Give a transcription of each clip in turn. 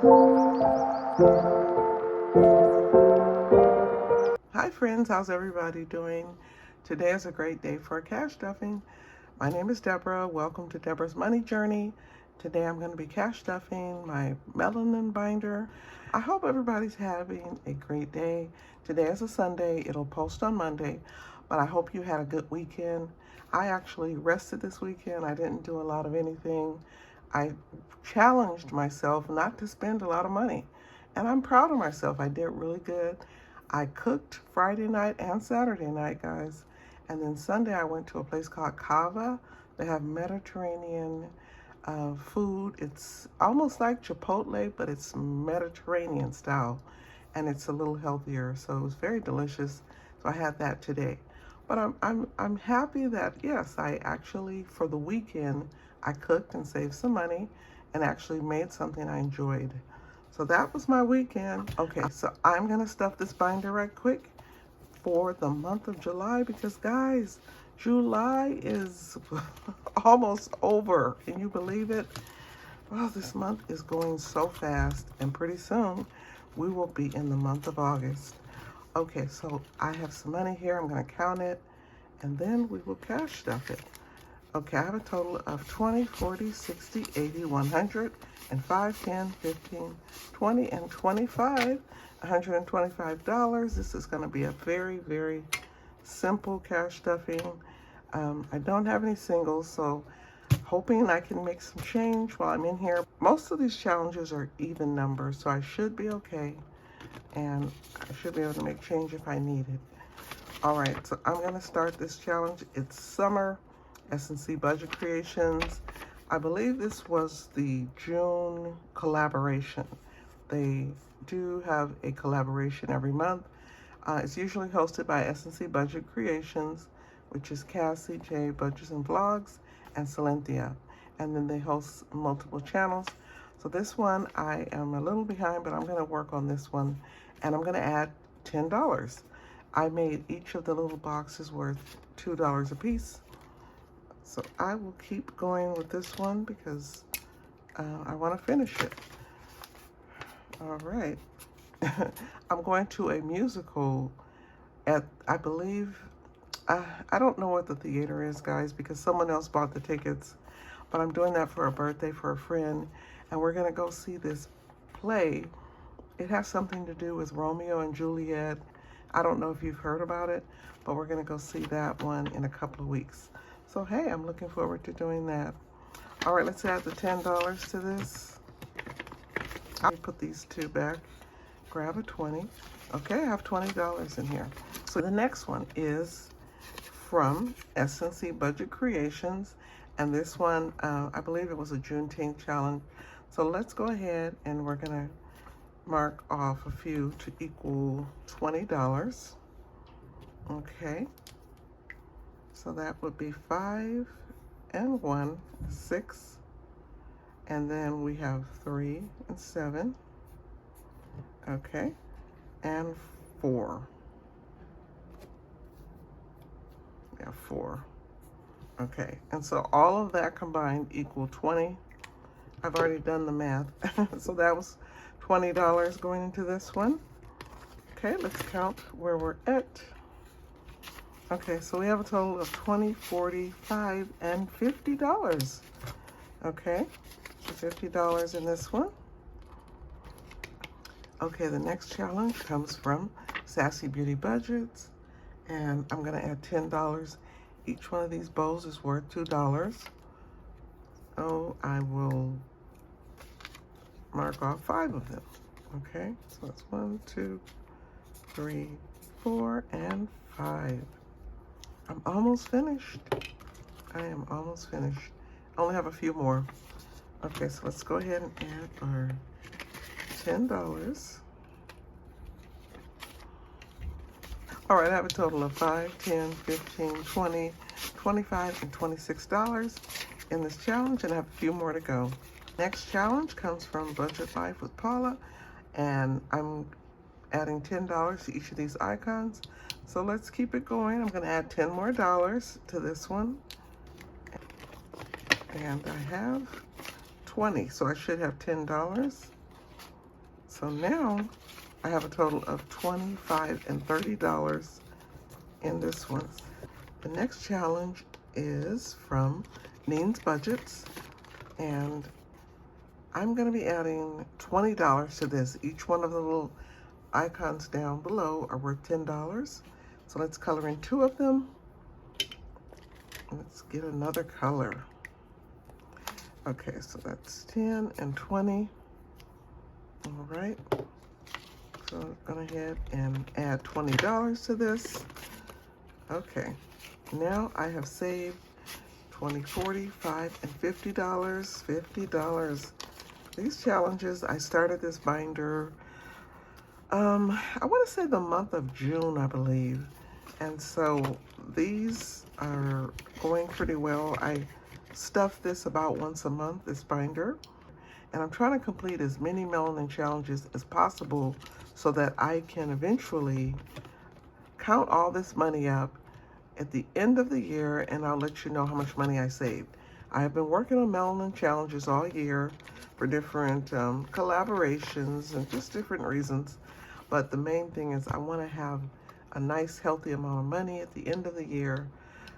Hi friends, how's everybody doing? Today is a great day for cash stuffing. My name is Debra. Welcome to Debra's Money Journey. Today I'm going to be cash stuffing my Melanin Binder. I hope everybody's having a great day. Today is a Sunday. It'll post on Monday, but I hope you had a good weekend. I actually rested this weekend. I didn't do a lot of anything. I challenged myself not to spend a lot of money, and I'm proud of myself. I did really good. I cooked Friday night and Saturday night, guys. And then Sunday I went to a place called Cava. They have Mediterranean food. It's almost like Chipotle, but it's Mediterranean style. And it's a little healthier. So it was very delicious. So I had that today. But I'm happy that, yes, I actually, for the weekend, I cooked and saved some money and actually made something I enjoyed. So that was my weekend. Okay, so I'm gonna stuff this binder right quick for the month of July because guys, July is almost over. Can you believe it? Well, this month is going so fast, and pretty soon we will be in the month of August. Okay, so I have some money here. I'm gonna count it, and then we will cash stuff it. Okay, I have a total of 20, 40, 60, 80, 100, and 5, 10, 15, 20, and 25, $125. This is gonna be a very, very simple cash stuffing. I don't have any singles, so hoping I can make some change while I'm in here. Most of these challenges are even numbers, so I should be okay. And I should be able to make change if I need it. All right, so I'm gonna start this challenge. It's summer, SNC Budget Creations. I believe this was the June collaboration. They do have a collaboration every month. It's usually hosted by SNC Budget Creations, which is Cassie, J, Budgets and Vlogs, and Placentia. And then they host multiple channels. So this one, I am a little behind, but I'm gonna work on this one. And I'm gonna add $10. I made each of the little boxes worth $2 a piece. So I will keep going with this one because I want to finish it. All right. I'm going to a musical at, I believe, I don't know what the theater is, guys, because someone else bought the tickets. But I'm doing that for a birthday for a friend. And we're going to go see this play. It has something to do with Romeo and Juliet. I don't know if you've heard about it, but we're going to go see that one in a couple of weeks. So, hey, I'm looking forward to doing that. All right, let's add the $10 to this. I'll put these two back. Grab a 20. Okay, I have $20 in here. So the next one is from SNC Budget Creations. And this one, I believe it was a Juneteenth challenge. So let's go ahead and we're going to mark off a few to equal $20. Okay. So that would be 5 and 1, 6, and then we have 3 and 7, okay, and 4. Yeah, 4. Okay, and so all of that combined equal 20. I've already done the math. So that was $20 going into this one. Okay, let's count where we're at. Okay, so we have a total of $20, $40, $5, and $50. Okay, so $50 in this one. Okay, the next challenge comes from Sassy Beauty Budgets, and I'm gonna add $10. Each one of these bows is worth $2. So I will mark off 5 of them. Okay, so that's 1, 2, 3, 4, and 5. I'm almost finished. I am almost finished. I only have a few more. Okay, so let's go ahead and add our $10. All right, I have a total of 5, 10, 15, 20, 25, and $26 in this challenge, and I have a few more to go. Next challenge comes from Budget Life with Paula, and I'm adding $10 to each of these icons. So let's keep it going. I'm going to add $10 more to this one. And I have 20, so I should have $10. So now I have a total of $25 and $30 in this one. The next challenge is from Neen's Budgets, and I'm going to be adding $20 to this. Each one of the little icons down below are worth $10. So let's color in 2 of them. Let's get another color. Okay, so that's 10 and 20. All right. So I'm going to head and add $20 to this. Okay. Now I have saved $20, $40, $5, and $50. $50. These challenges, I started this binder, I want to say the month of June, I believe. And so these are going pretty well. I stuff this about once a month, this binder. And I'm trying to complete as many melanin challenges as possible so that I can eventually count all this money up at the end of the year, and I'll let you know how much money I saved. I have been working on melanin challenges all year for different collaborations and just different reasons. But the main thing is I want to have a nice, healthy amount of money at the end of the year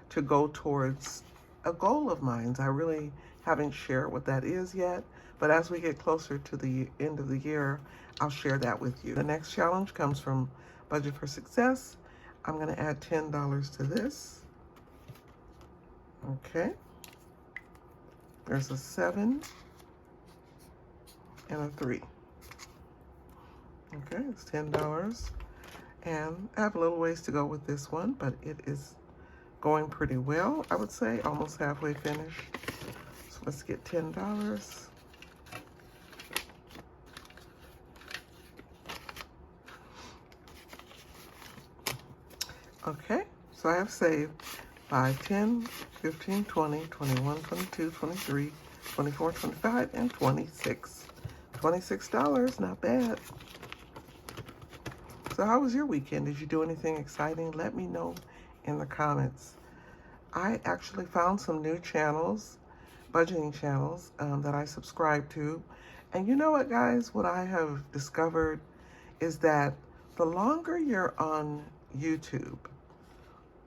to go towards a goal of mine. I really haven't shared what that is yet, but as we get closer to the end of the year, I'll share that with you. The next challenge comes from Budget for Success. I'm going to add $10 to this. Okay. There's a 7 and a 3. Okay, it's $10. And I have a little ways to go with this one, but it is going pretty well, I would say, almost halfway finished. So let's get $10. Okay, so I have saved 5, 10, 15, 20, 21, 22, 23, 24, 25, and 26. $26, not bad. So how was your weekend? Did you do anything exciting? Let me know in the comments. I actually found some new channels, budgeting channels, that I subscribe to. And you know what, guys? What I have discovered is that the longer you're on YouTube,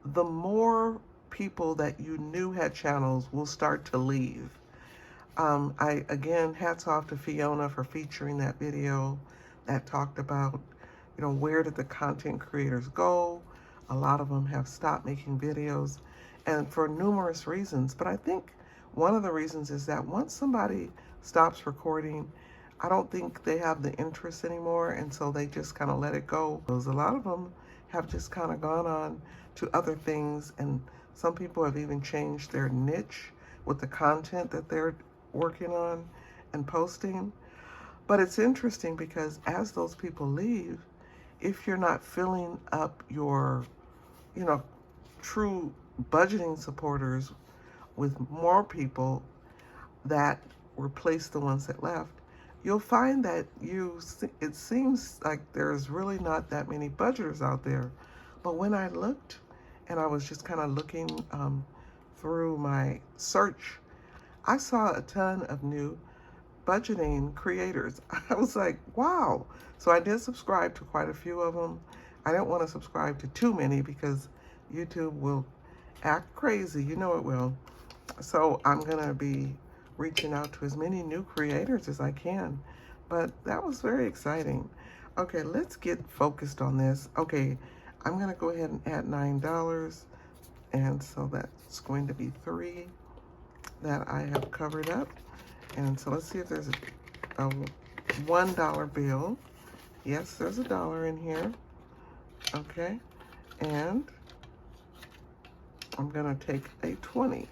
the more people that you knew had channels will start to leave. Again, hats off to Fiona for featuring that video that talked about, you know, where did the content creators go? A lot of them have stopped making videos, and for numerous reasons. But I think one of the reasons is that once somebody stops recording, I don't think they have the interest anymore, and so they just kind of let it go. A lot of them have just kind of gone on to other things, and some people have even changed their niche with the content that they're working on and posting. But it's interesting because as those people leave, if you're not filling up your, you know, true budgeting supporters with more people that replace the ones that left, you'll find that it seems like there's really not that many budgeters out there. But when I looked, and I was just kind of looking through my search, I saw a ton of new budgeting creators. I was like, wow. So I did subscribe to quite a few of them. I didn't want to subscribe to too many because YouTube will act crazy. You know it will. So I'm going to be reaching out to as many new creators as I can. But that was very exciting. Okay, let's get focused on this. Okay, I'm going to go ahead and add $9. And so that's going to be 3 that I have covered up. And so let's see if there's a $1 bill. Yes, there's $1 in here. Okay, and I'm gonna take a 20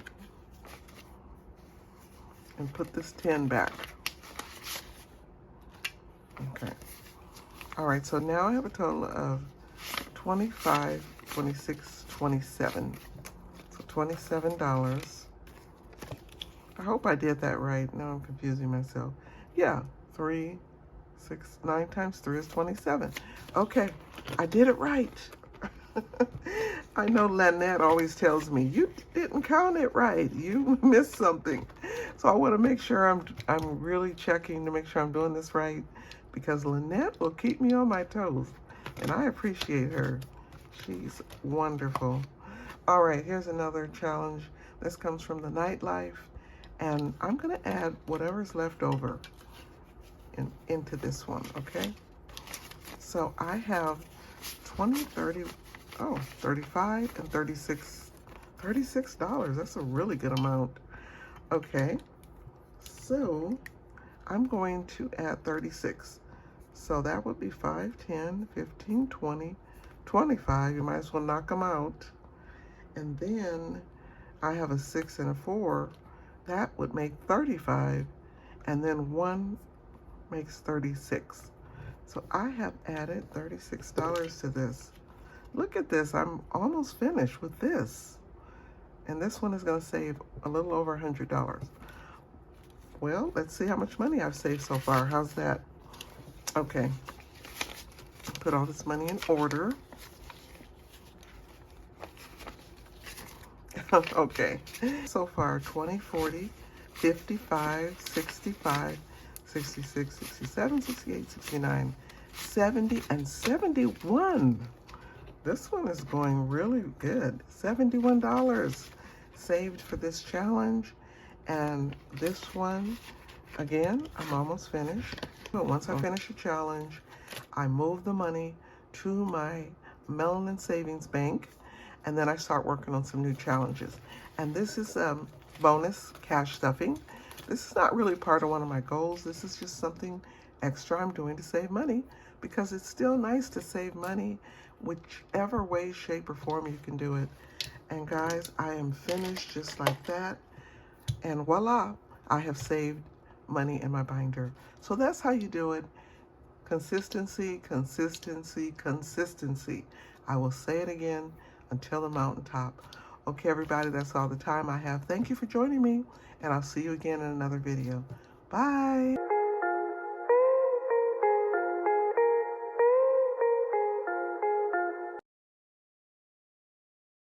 and put this 10 back. Okay. All right, so now I have a total of 25, 26, 27. So $27. I hope I did that right. Now I'm confusing myself. Yeah, 3, 6, 9 times 3 is 27. Okay, I did it right. I know Lynette always tells me, you didn't count it right. You missed something. So I want to make sure I'm really checking to make sure I'm doing this right, because Lynette will keep me on my toes, and I appreciate her. She's wonderful. All right, here's another challenge. This comes from the nightlife, and I'm going to add whatever's left over into this one, okay? So I have 20, 30, 35 and 36. $36. That's a really good amount. Okay, so I'm going to add 36. So that would be 5, 10, 15, 20, 25. You might as well knock them out. And then I have a 6 and a 4. That would make 35. And then 1 makes 36. So I have added $36 to this. Look at this. I'm almost finished with this. And this one is going to save a little over $100. Well, let's see how much money I've saved so far. How's that? Okay. Put all this money in order. Okay. So far, 20, 40, 55, 65, 66, 67, 68, 69, 70, and 71. This one is going really good. $71 saved for this challenge. And this one, again, I'm almost finished. But once I finish a challenge, I move the money to my Melanin Savings Bank, and then I start working on some new challenges. And this is bonus cash stuffing. This is not really part of one of my goals. This is just something extra I'm doing to save money, because it's still nice to save money whichever way, shape, or form you can do it. And guys, I am finished just like that. And voila, I have saved money in my binder. So that's how you do it. Consistency, consistency, consistency. I will say it again until the mountaintop. Okay, everybody, that's all the time I have. Thank you for joining me, and I'll see you again in another video. Bye.